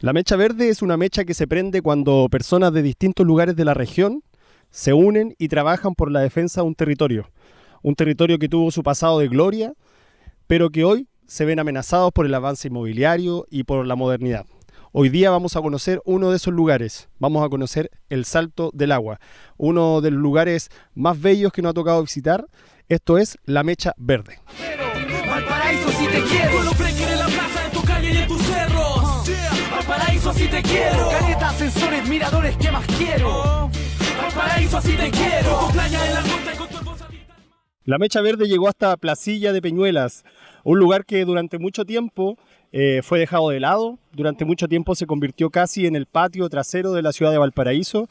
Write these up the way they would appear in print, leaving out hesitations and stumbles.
La mecha verde es una mecha que se prende cuando personas de distintos lugares de la región se unen y trabajan por la defensa de un territorio que tuvo su pasado de gloria, pero que hoy se ven amenazados por el avance inmobiliario y por la modernidad. Hoy día vamos a conocer uno de esos lugares, vamos a conocer el Salto del Agua, uno de los lugares más bellos que nos ha tocado visitar, esto es la Mecha Verde. Valparaíso así te quiero. Pueblo breaker en la plaza, en tu calle y en tus cerros. Valparaíso así te quiero. Caleta, ascensores, miradores, ¿qué más quiero? Valparaíso así te quiero. Con playa en la costa y con tu hermosa vista. La Mecha Verde llegó hasta Placilla de Peñuelas, un lugar que durante mucho tiempo fue dejado de lado, durante mucho tiempo se convirtió casi en el patio trasero de la ciudad de Valparaíso,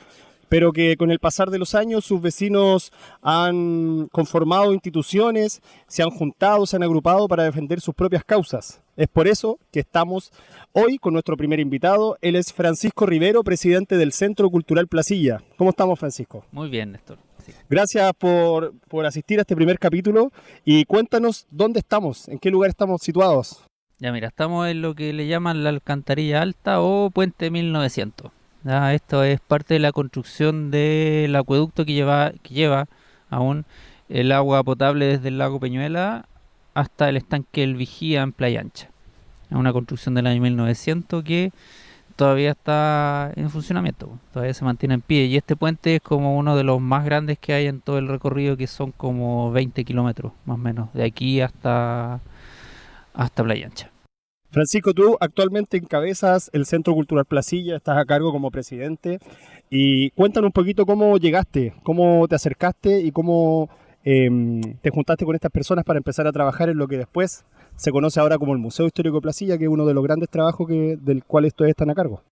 pero que con el pasar de los años sus vecinos han conformado instituciones, se han juntado, se han agrupado para defender sus propias causas. Es por eso que estamos hoy con nuestro primer invitado. Él es Francisco Rivero, presidente del Centro Cultural Placilla. ¿Cómo estamos, Francisco? Muy bien, Néstor. Sí. Gracias por asistir a este primer capítulo y cuéntanos dónde estamos, en qué lugar estamos situados. Ya mira, estamos en lo que le llaman la Alcantarilla Alta o Puente 1900. Ya, esto es parte de la construcción del acueducto que lleva aún el agua potable desde el lago Peñuela hasta el estanque El Vigía en Playa Ancha. Es una construcción del año 1900 que todavía está en funcionamiento, todavía se mantiene en pie. Y este puente es como uno de los más grandes que hay en todo el recorrido, que son como 20 kilómetros más o menos, de aquí hasta Playa Ancha. Francisco, tú actualmente encabezas el Centro Cultural Placilla, estás a cargo como presidente y cuéntanos un poquito cómo llegaste, cómo te acercaste y cómo te juntaste con estas personas para empezar a trabajar en lo que después se conoce ahora como el Museo Histórico de Placilla, que es uno de los grandes trabajos del cual ustedes están a cargo.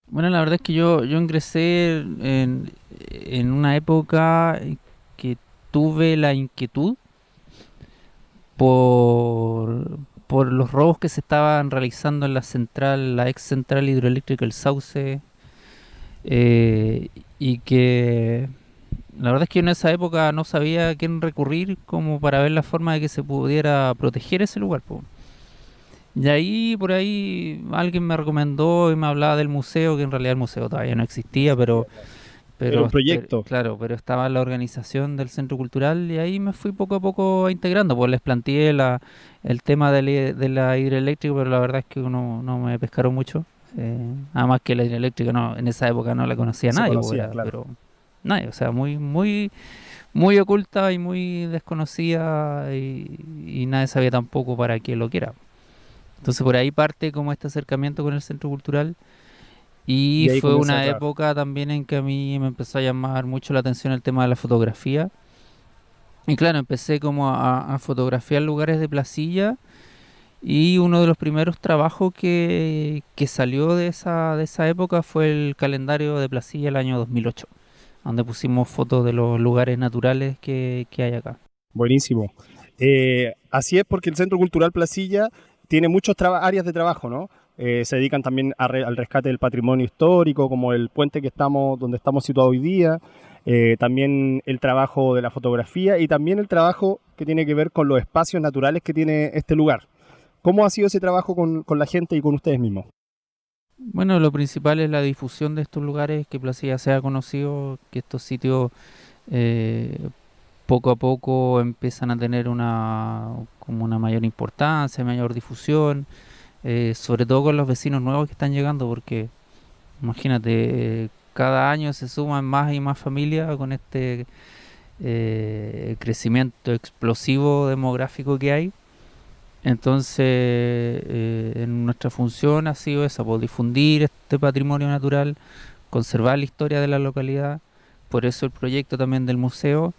Bueno, la verdad es que yo ingresé en una época que tuve la inquietud por los robos que se estaban realizando en la ex central hidroeléctrica El Sauce, y que la verdad es que en esa época no sabía a quién recurrir como para ver la forma de que se pudiera proteger ese lugar, po. Y ahí, por ahí, alguien me recomendó y me hablaba del museo, que en realidad el museo todavía no existía, Era un proyecto. claro, pero estaba en la organización del centro cultural y ahí me fui poco a poco integrando, pues les planteé el tema de la hidroeléctrica, pero la verdad es que no me pescaron mucho. Además que la hidroeléctrica en esa época no la conocía Se nadie, conocía, claro. pero nadie, o sea, muy oculta y muy desconocida y nadie sabía tampoco para qué lo que era. Entonces por ahí parte como este acercamiento con el centro cultural. Y Y ahí fue comencé a una trabajar. época también en que a mí me empezó a llamar mucho la atención el tema de la fotografía. Y claro, empecé como a fotografiar lugares de Placilla y uno de los primeros trabajos que salió de esa época fue el calendario de Placilla el año 2008, donde pusimos fotos de los lugares naturales que hay acá. Buenísimo. Así es porque el Centro Cultural Placilla tiene muchas áreas de trabajo, ¿no? Se dedican también al rescate del patrimonio histórico, como el puente donde estamos situados hoy día, también el trabajo de la fotografía y también el trabajo que tiene que ver con los espacios naturales que tiene este lugar. ¿Cómo ha sido ese trabajo con la gente y con ustedes mismos? Bueno, lo principal es la difusión de estos lugares, que Placilla sea conocido, que estos sitios eh, poco a poco empiezan a tener como una mayor importancia, mayor difusión, sobre todo con los vecinos nuevos que están llegando, porque imagínate, cada año se suman más y más familias con este crecimiento explosivo demográfico que hay. Entonces, en nuestra función ha sido esa, pues, difundir este patrimonio natural, conservar la historia de la localidad, por eso el proyecto también del museo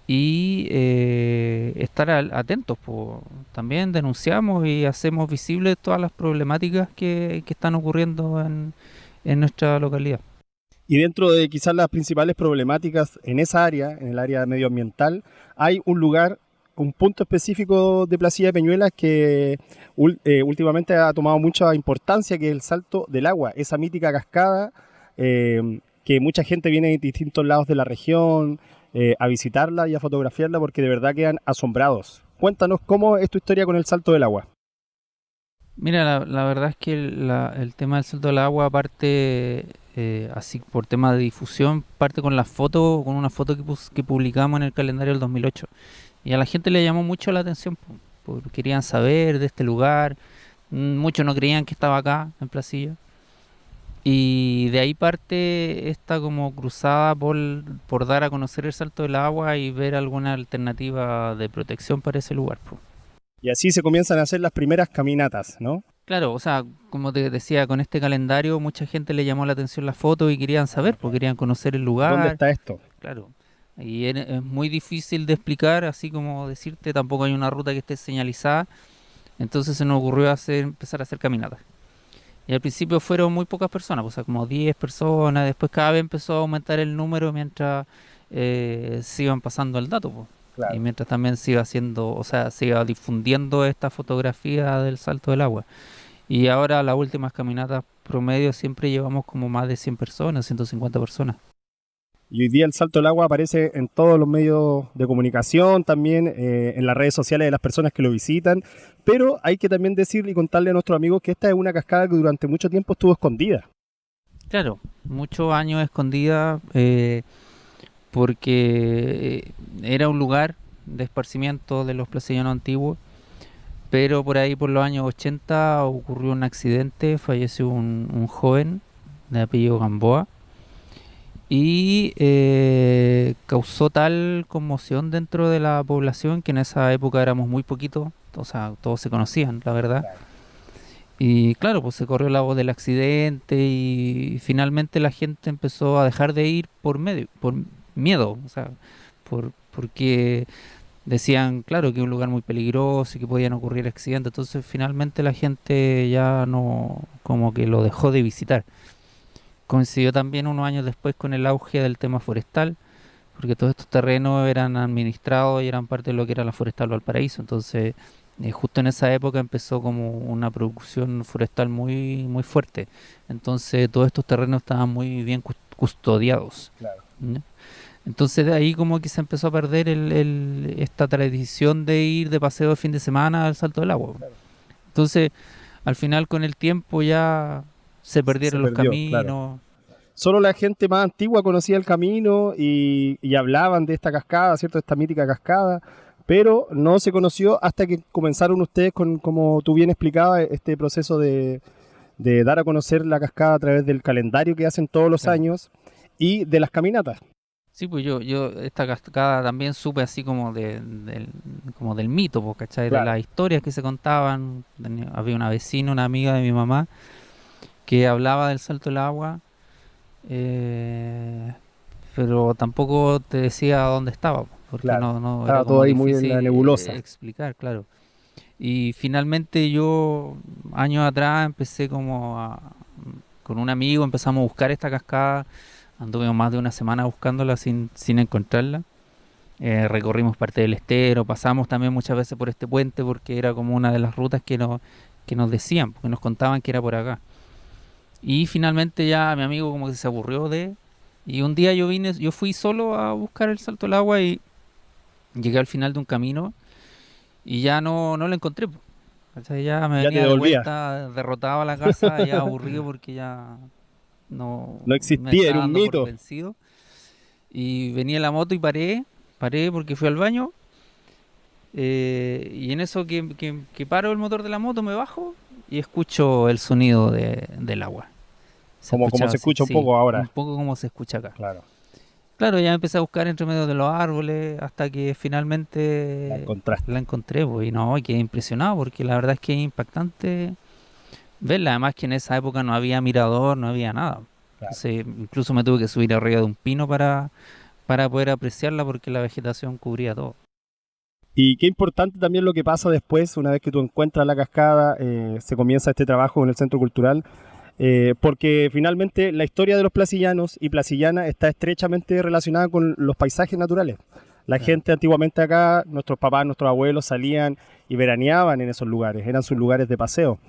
y estar atentos, pues. También denunciamos y hacemos visibles todas las problemáticas que están ocurriendo en nuestra localidad. Y dentro de quizás las principales problemáticas en esa área, en el área medioambiental, hay un lugar, un punto específico de Placilla de Peñuelas que últimamente ha tomado mucha importancia, que es el Salto del Agua, esa mítica cascada que mucha gente viene de distintos lados de la región a visitarla y a fotografiarla porque de verdad quedan asombrados. Cuéntanos cómo es tu historia con el Salto del Agua. Mira, la verdad es que el tema del salto del agua parte, así por tema de difusión, parte con la foto, con una foto que publicamos en el calendario del 2008. Y a la gente le llamó mucho la atención, porque querían saber de este lugar. Muchos no creían que estaba acá, en Placilla. Y de ahí parte esta como cruzada por dar a conocer el salto del agua y ver alguna alternativa de protección para ese lugar, po. Y así se comienzan a hacer las primeras caminatas, ¿no? Claro, o sea, como te decía, con este calendario mucha gente le llamó la atención la foto y querían saber, porque querían conocer el ¿Dónde lugar, está esto? claro. Y es muy difícil de explicar, así como decirte, tampoco hay una ruta que esté señalizada, entonces se nos ocurrió empezar a hacer caminatas. Y al principio fueron muy pocas personas, o sea, como 10 personas, después cada vez empezó a aumentar el número mientras se iban pasando el dato, po. Y Claro. mientras también se iba haciendo, o sea, se iba difundiendo esta fotografía del salto del agua. Y ahora las últimas caminatas promedio siempre llevamos como más de 100 personas, 150 personas. Y hoy día el salto al agua aparece en todos los medios de comunicación, también en las redes sociales de las personas que lo visitan, pero hay que también decirle y contarle a nuestros amigos que esta es una cascada que durante mucho tiempo estuvo escondida. Claro, muchos años escondida porque era un lugar de esparcimiento de los placeñanos antiguos, pero por ahí por los años 80 ocurrió un accidente, falleció un joven de apellido Gamboa y causó tal conmoción dentro de la población que en esa época éramos muy poquitos, o sea, todos se conocían, la verdad. Y claro, pues se corrió la voz del accidente y finalmente la gente empezó a dejar de ir por miedo, o sea, porque decían, claro, que es un lugar muy peligroso y que podían ocurrir accidentes, entonces finalmente la gente ya no, como que lo dejó de visitar. Coincidió también unos años después con el auge del tema forestal, porque todos estos terrenos eran administrados y eran parte de lo que era la Forestal Valparaíso. Entonces, justo en esa época empezó como una producción forestal muy, muy fuerte. Entonces, todos estos terrenos estaban muy bien custodiados. Claro. ¿Ya? Entonces, de ahí como que se empezó a perder esta tradición de ir de paseo de fin de semana al Salto del Agua. Claro. Entonces, al final con el tiempo ya se perdieron los perdió, caminos. claro. Solo la gente más antigua conocía el camino y hablaban de esta cascada, ¿cierto? Esta mítica cascada, pero no se conoció hasta que comenzaron ustedes con, como tú bien explicabas, este proceso de dar a conocer la cascada a través del calendario que hacen todos los Claro. años y de las caminatas. Sí, pues yo esta cascada también supe así como como del mito, pues, ¿cachai? Claro. De las historias que se contaban. Había una vecina, una amiga de mi mamá, que hablaba del salto del agua, eh, pero tampoco te decía dónde estaba, pues, porque Claro. no Estaba era todo como ahí muy en la difícil nebulosa. explicar, claro. Y finalmente yo, años atrás, empecé con un amigo, empezamos a buscar esta cascada. Anduvimos más de una semana buscándola sin encontrarla. Recorrimos parte del estero, pasamos también muchas veces por este puente porque era como una de las rutas que nos decían, porque nos contaban que era por acá. Y finalmente ya mi amigo como que se aburrió y un día yo fui solo a buscar el salto al agua y llegué al final de un camino y ya no lo encontré, po. ¿Cachai? Ya me Ya te venía de devolvía. vuelta, derrotado a la casa, ya aburrido porque ya No me existía, estaba era un dando por mito. vencido. Y venía la moto y paré porque fui al baño. Y en eso que paro el motor de la moto me bajo y escucho el sonido del agua. Como escuchaba se así, escucha un sí, poco ahora. un poco como se escucha acá. Claro. Claro, ya empecé a buscar entre medio de los árboles hasta que La finalmente encontraste. la encontré, pues, y no, y quedé impresionado porque la verdad es que es impactante verla. Además que en esa época no había mirador, no había nada. Claro. Entonces, incluso me tuve que subir arriba de un pino para poder apreciarla porque la vegetación cubría todo. Y qué importante también lo que pasa después, una vez que tú encuentras la cascada, se comienza este trabajo en el Centro Cultural, porque finalmente la historia de los placillanos y placillanas está estrechamente relacionada con los paisajes naturales. La Claro. gente antiguamente acá, nuestros papás, nuestros abuelos salían y veraneaban en esos lugares, eran sus lugares de paseo.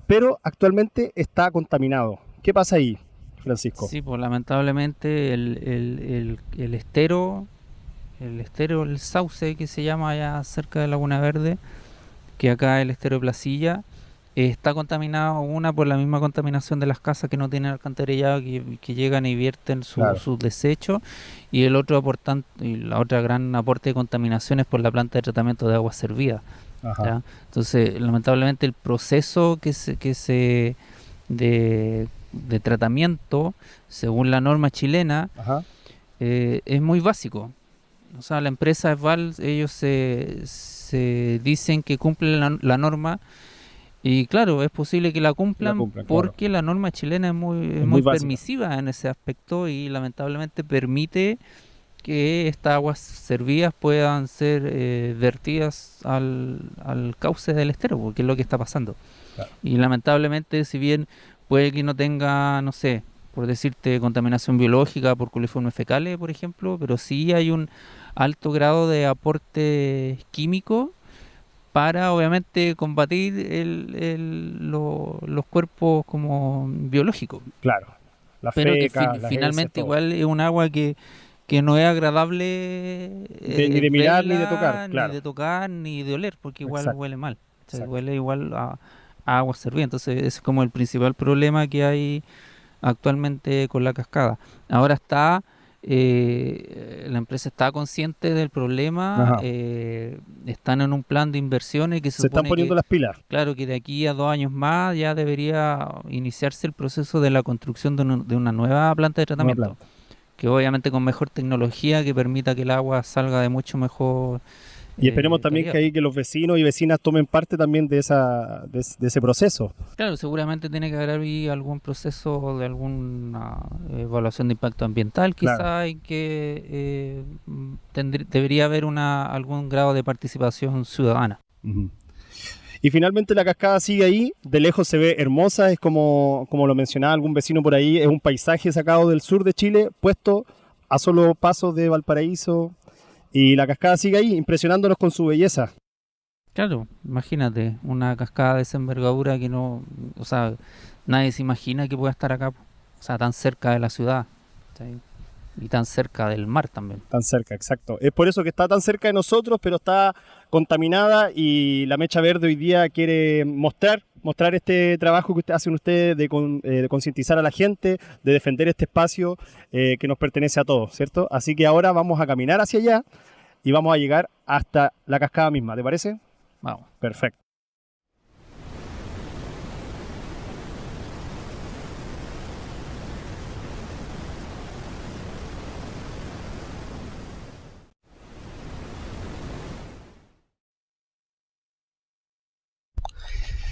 Pero actualmente está contaminado. ¿Qué pasa ahí, Francisco? Sí, pues lamentablemente el estero, el sauce que se llama allá cerca de Laguna Verde, que acá es el estero de Placilla, está contaminado, una por la misma contaminación de las casas que no tienen alcantarillado, que llegan y vierten Claro. sus desechos, y el otro aportante, y la otra gran aporte de contaminación es por la planta de tratamiento de aguas servidas. Ajá. ¿Ya? Entonces, lamentablemente el proceso de tratamiento, según la norma chilena, Ajá. es muy básico. O sea, la empresa ESVAL, ellos se dicen que cumplen la norma, y claro, es posible que la cumplan, cumplan, claro. porque la norma chilena es muy muy básica. permisiva en ese aspecto, y lamentablemente permite que estas aguas servidas puedan ser vertidas al cauce del estero, porque es lo que está pasando. Claro. Y lamentablemente, si bien puede que no tenga, no sé, por decirte, contaminación biológica por coliformes fecales, por ejemplo, pero sí hay un alto grado de aporte químico para, obviamente, combatir los cuerpos como biológicos. Claro. La Pero que feca, las finalmente heces, todo. igual es un agua que no es agradable Ni de mirar ni de verla, tocar, ni claro. de tocar, ni de oler, porque igual Exacto. huele mal. O sea, Exacto. huele igual a agua servida. Entonces, ese es como el principal problema que hay actualmente con la cascada. Ahora la empresa está consciente del problema, Ajá. están en un plan de inversiones que se Se están supone poniendo que, las pilas. claro, que de aquí a 2 años más ya debería iniciarse el proceso de la construcción de una nueva planta de Nueva tratamiento, planta. que obviamente con mejor tecnología que permita que el agua salga de mucho mejor Y esperemos también calidad. que ahí que los vecinos y vecinas tomen parte también de ese proceso. Claro, seguramente tiene que haber ahí algún proceso de alguna evaluación de impacto ambiental, Claro. quizá, y que debería haber algún grado de participación ciudadana. Ujú. Y finalmente la cascada sigue ahí, de lejos se ve hermosa, es como lo mencionaba algún vecino por ahí, es un paisaje sacado del sur de Chile, puesto a solo pasos de Valparaíso, y la cascada sigue ahí, impresionándonos con su belleza. Claro, imagínate, una cascada de esa envergadura que no, o sea, nadie se imagina que pueda estar acá, o sea, tan cerca de la ciudad, ¿sí? Y tan cerca del mar también. Tan cerca, exacto. Es por eso que está tan cerca de nosotros, pero está contaminada, y la Mecha Verde hoy día quiere mostrar este trabajo que hacen ustedes de concientizar a la gente, de defender este espacio que nos pertenece a todos, ¿cierto? Así que ahora vamos a caminar hacia allá y vamos a llegar hasta la cascada misma, ¿te parece? Vamos. Perfecto.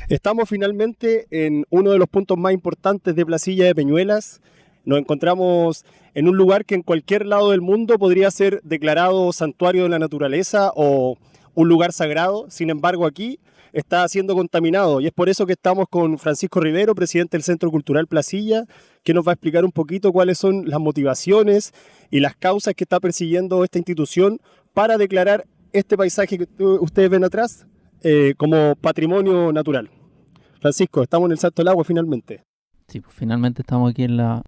Estamos finalmente en uno de los puntos más importantes de Placilla de Peñuelas. Nos encontramos en un lugar que en cualquier lado del mundo podría ser declarado santuario de la naturaleza o un lugar sagrado. Sin embargo, aquí está siendo contaminado, y es por eso que estamos con Francisco Rivero, presidente del Centro Cultural Placilla, que nos va a explicar un poquito cuáles son las motivaciones y las causas que está persiguiendo esta institución para declarar este paisaje que ustedes ven atrás como patrimonio natural. Francisco, estamos en el Salto del Agua finalmente. Sí, pues finalmente estamos aquí en la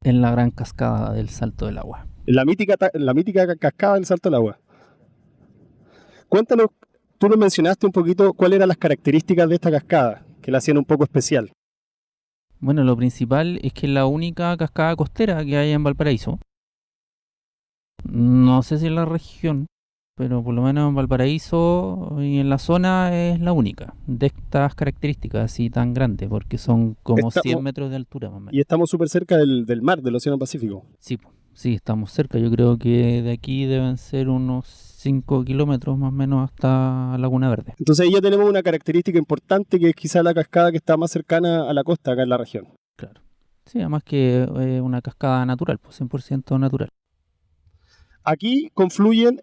gran cascada del Salto del Agua. La mítica cascada del Salto del Agua. Cuéntanos, tú nos mencionaste un poquito cuáles eran las características de esta cascada, que la hacían un poco especial. Bueno, lo principal es que es la única cascada costera que hay en Valparaíso. No sé si en la región, pero por lo menos en Valparaíso y en la zona es la única de estas características así tan grandes, porque son como 100 metros de altura más o menos. Y estamos súper cerca del mar, del Océano Pacífico. Sí, estamos cerca. Yo creo que de aquí deben ser unos 5 kilómetros más o menos hasta Laguna Verde. Entonces ahí ya tenemos una característica importante, que es quizá la cascada que está más cercana a la costa acá en la región. Claro. Sí, además que es una cascada natural, pues 100% natural. Aquí confluyen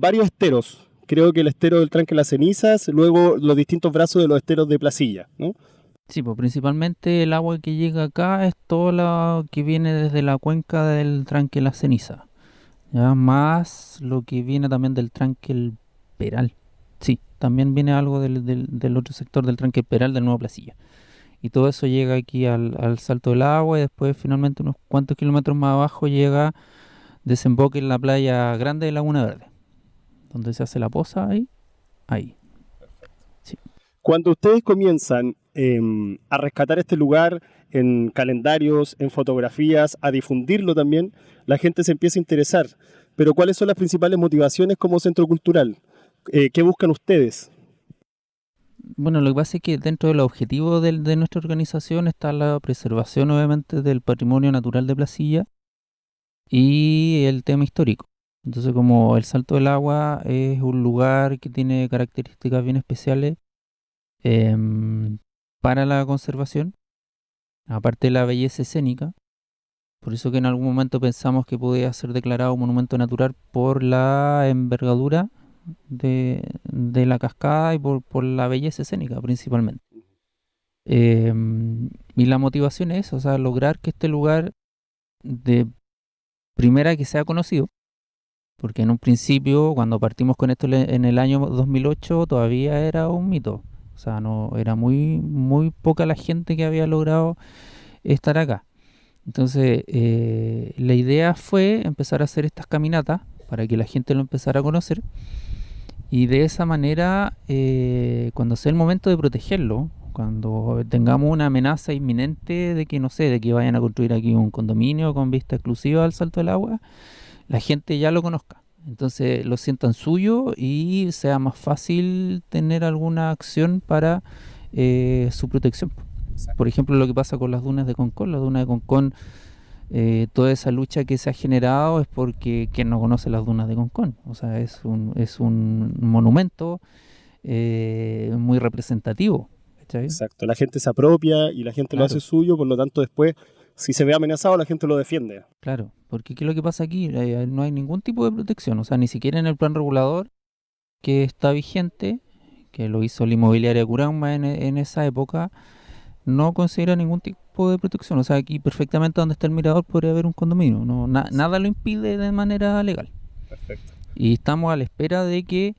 varios esteros. Creo que el estero del Tranque Las Cenizas, luego los distintos brazos de los esteros de Placilla, ¿no? Sí, pues principalmente el agua que llega acá es todo lo que viene desde la cuenca del Tranque Las Cenizas, ¿ya? Más lo que viene también del Tranque El Peral. Sí, también viene algo del otro sector del Tranque El Peral del Nuevo Placilla. Y todo eso llega aquí al Salto del Agua, y después finalmente unos cuantos kilómetros más abajo desemboca en la playa grande de Laguna Verde, donde se hace la poza ahí. Cuando ustedes comienzan a rescatar este lugar en calendarios, en fotografías, a difundirlo también, la gente se empieza a interesar. Pero ¿cuáles son las principales motivaciones como centro cultural? ¿Qué buscan ustedes? Bueno, lo que pasa es que dentro de los objetivos de nuestra organización está la preservación, obviamente, del patrimonio natural de Placilla y el tema histórico. Entonces, como el Salto del Agua es un lugar que tiene características bien especiales para la conservación, aparte de la belleza escénica, por eso que en algún momento pensamos que podía ser declarado monumento natural por la envergadura de la cascada y por la belleza escénica principalmente. Y la motivación es, o sea, lograr que este lugar de primera que sea conocido, porque en un principio, cuando partimos con esto en el año 2008, todavía era un mito. O sea, no era muy, muy poca la gente que había logrado estar acá. Entonces, la idea fue empezar a hacer estas caminatas para que la gente lo empezara a conocer y de esa manera, cuando sea el momento de protegerlo, cuando tengamos una amenaza inminente de que, no sé, de que vayan a construir aquí un condominio con vista exclusiva al Salto del Agua, la gente ya lo conozca. Entonces lo sientan suyo y sea más fácil tener alguna acción para su protección. Por ejemplo, lo que pasa con las dunas de Concón. Las dunas de Concón, toda esa lucha que se ha generado es porque quien no conoce las dunas de Concón. O sea, es un monumento muy representativo. ¿Cachai? Exacto, la gente se apropia y la gente lo hace suyo, por lo tanto después, si se ve amenazado, la gente lo defiende. Claro, porque ¿qué es lo que pasa aquí? No hay ningún tipo de protección, o sea, ni siquiera en el plan regulador que está vigente, que lo hizo la inmobiliaria Curauma en esa época, no considera ningún tipo de protección. O sea, aquí perfectamente donde está el mirador podría haber un condominio. No, nada lo impide de manera legal. Perfecto. Y estamos a la espera de que,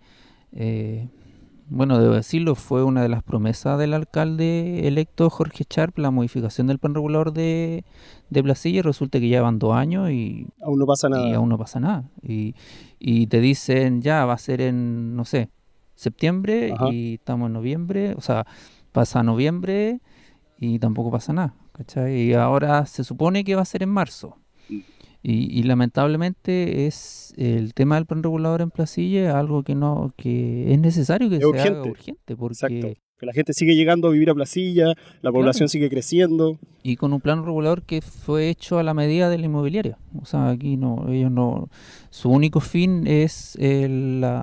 bueno, debo decirlo, fue una de las promesas del alcalde electo Jorge Sharp, la modificación del plan regulador de Placilla, y resulta que ya van 2 años y aún no pasa nada. Y aún no pasa nada. Y te dicen, ya va a ser en, no sé, septiembre. Ajá. Y estamos en noviembre, o sea, pasa noviembre y tampoco pasa nada, ¿cachai? Y ahora se supone que va a ser en marzo. Y lamentablemente es el tema del plan regulador en Placilla, algo que es necesario que se haga urgente, porque exacto, que la gente sigue llegando a vivir a Placilla, la población sigue creciendo. Y con un plan regulador que fue hecho a la medida de la inmobiliaria. O sea, aquí ellos no, su único fin es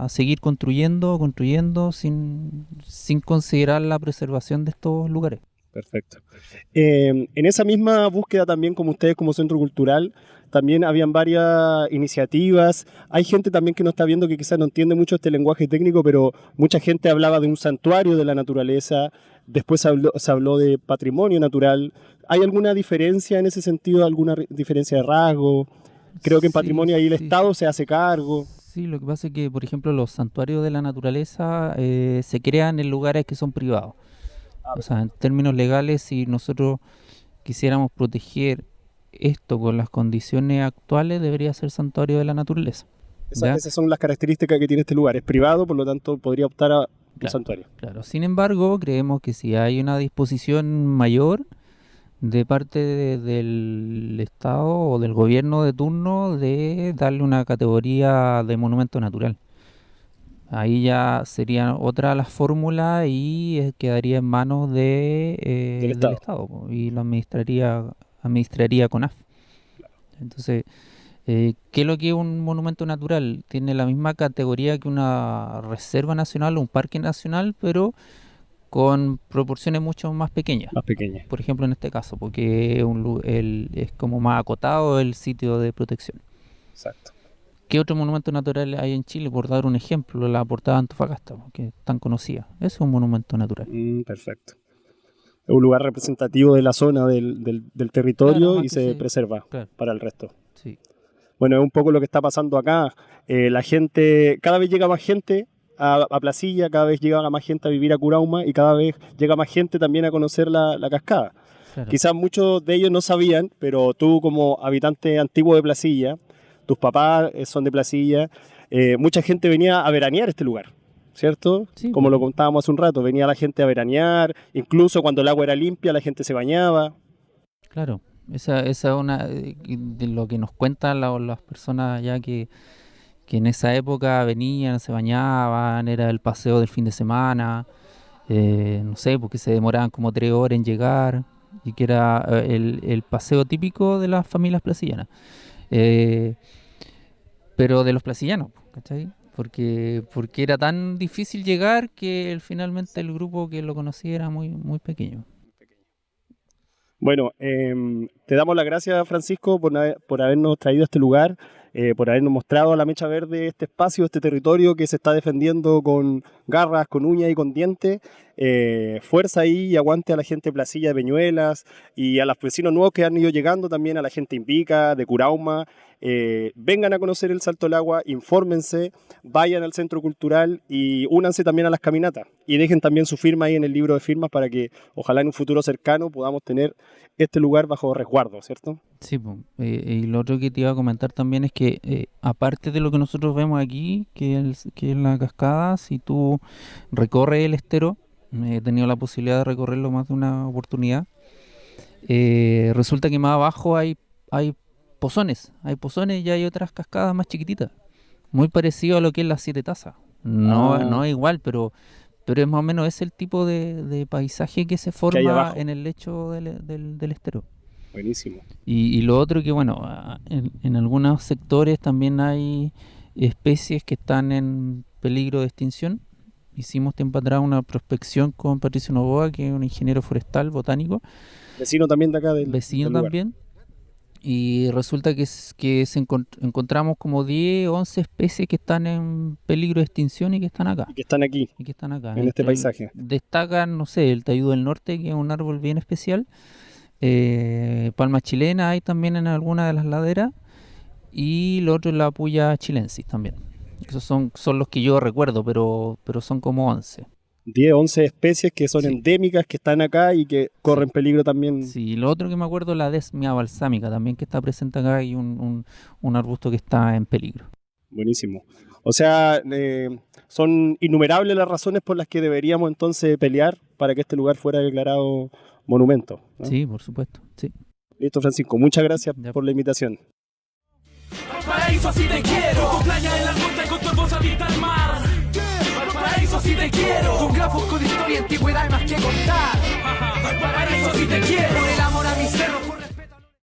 seguir construyendo sin considerar la preservación de estos lugares. Perfecto. En esa misma búsqueda también, como ustedes como centro cultural, también habían varias iniciativas. Hay gente también que no está viendo, que quizás no entiende mucho este lenguaje técnico, pero mucha gente hablaba de un santuario de la naturaleza, después se habló de patrimonio natural. ¿Hay alguna diferencia en ese sentido, alguna diferencia de rasgo? Creo que en patrimonio ahí el Estado se hace cargo. Sí, lo que pasa es que, por ejemplo, los santuarios de la naturaleza se crean en lugares que son privados. O sea, en términos legales, si nosotros quisiéramos proteger esto con las condiciones actuales, debería ser santuario de la naturaleza. Esas son las características que tiene este lugar. Es privado, por lo tanto podría optar a un santuario. Claro. Sin embargo, creemos que si hay una disposición mayor de parte del Estado o del gobierno de turno de darle una categoría de monumento natural. Ahí ya sería otra las fórmulas y quedaría en manos del Estado y lo administraría CONAF. Claro. Entonces, ¿qué es lo que es un monumento natural? Tiene la misma categoría que una reserva nacional o un parque nacional, pero con proporciones mucho más pequeñas. Más pequeñas. Por ejemplo, en este caso, porque es como más acotado el sitio de protección. Exacto. ¿Qué otro monumento natural hay en Chile? Por dar un ejemplo, la Portada de Antofagasta, que es tan conocida. Ese es un monumento natural. Perfecto. Es un lugar representativo de la zona del territorio, claro, y se preserva para el resto. Sí. Bueno, es un poco lo que está pasando acá. La gente, cada vez llega más gente a Placilla, cada vez llega más gente a vivir a Curauma y cada vez llega más gente también a conocer la cascada. Claro. Quizás muchos de ellos no sabían, pero tú como habitante antiguo de Placilla, tus papás son de Placilla, mucha gente venía a veranear este lugar. ¿cierto? Sí, Como lo contábamos hace un rato, venía la gente a veranear, incluso cuando el agua era limpia la gente se bañaba. claro. Esa es una de lo que nos cuentan las personas ya que en esa época venían, se bañaban, era el paseo del fin de semana, no sé, porque se demoraban como 3 horas en llegar, y que era el paseo típico de las familias placillanas. Eh, pero de los placillanos, ¿cachai? Porque era tan difícil llegar que finalmente el grupo que lo conocía era muy, muy pequeño. Bueno, te damos las gracias, Francisco, por habernos traído a este lugar, por habernos mostrado a la Mecha Verde este espacio, este territorio que se está defendiendo con garras, con uñas y con dientes. Fuerza ahí y aguante a la gente de Placilla de Peñuelas y a los vecinos nuevos que han ido llegando, también a la gente Invica, de Curauma. Vengan a conocer el Salto del Agua, infórmense, vayan al centro cultural y únanse también a las caminatas. Y dejen también su firma ahí en el libro de firmas para que ojalá en un futuro cercano podamos tener este lugar bajo resguardo, ¿cierto? Sí, po. Y lo otro que te iba a comentar también es que aparte de lo que nosotros vemos aquí, que es la cascada, si tú recorres el estero, he tenido la posibilidad de recorrerlo más de una oportunidad, resulta que más abajo hay pozones y hay otras cascadas más chiquititas, muy parecido a lo que es las Siete Tazas. No es igual, pero es más o menos ese el tipo de paisaje que se hay forma abajo. en el lecho del estero. Buenísimo. Y lo otro que, bueno, en algunos sectores también hay especies que están en peligro de extinción. Hicimos tiempo atrás una prospección con Patricio Novoa, que es un ingeniero forestal, botánico, Vecino también de acá vecino del lugar. también. Y resulta encontramos como 10 o 11 especies que están en peligro de extinción y que están acá. Y que están aquí, Y que están acá. en este paisaje. Destacan, no sé, el tayudo del norte, que es un árbol bien especial. Palma chilena hay también en alguna de las laderas. Y lo otro es la puya chilensis también. Esos son los que yo recuerdo, pero son como 11. 10, 11 especies que son Sí. endémicas, que están acá y que corren peligro también. Sí, lo otro que me acuerdo es la desmia balsámica también, que está presente acá, y un arbusto que está en peligro. Buenísimo. O sea, son innumerables las razones por las que deberíamos entonces pelear para que este lugar fuera declarado monumento, ¿no? Sí, por supuesto. Sí. Listo, Francisco. Muchas gracias Ya. por la invitación. Valparaíso, así te quiero. Con playa en la costa y con tu hermosa vista al mar. Valparaíso, así te quiero. Con grafos, con historia, antigüedad y más que contar. Valparaíso, así te quiero. Por el amor a mi cerro, por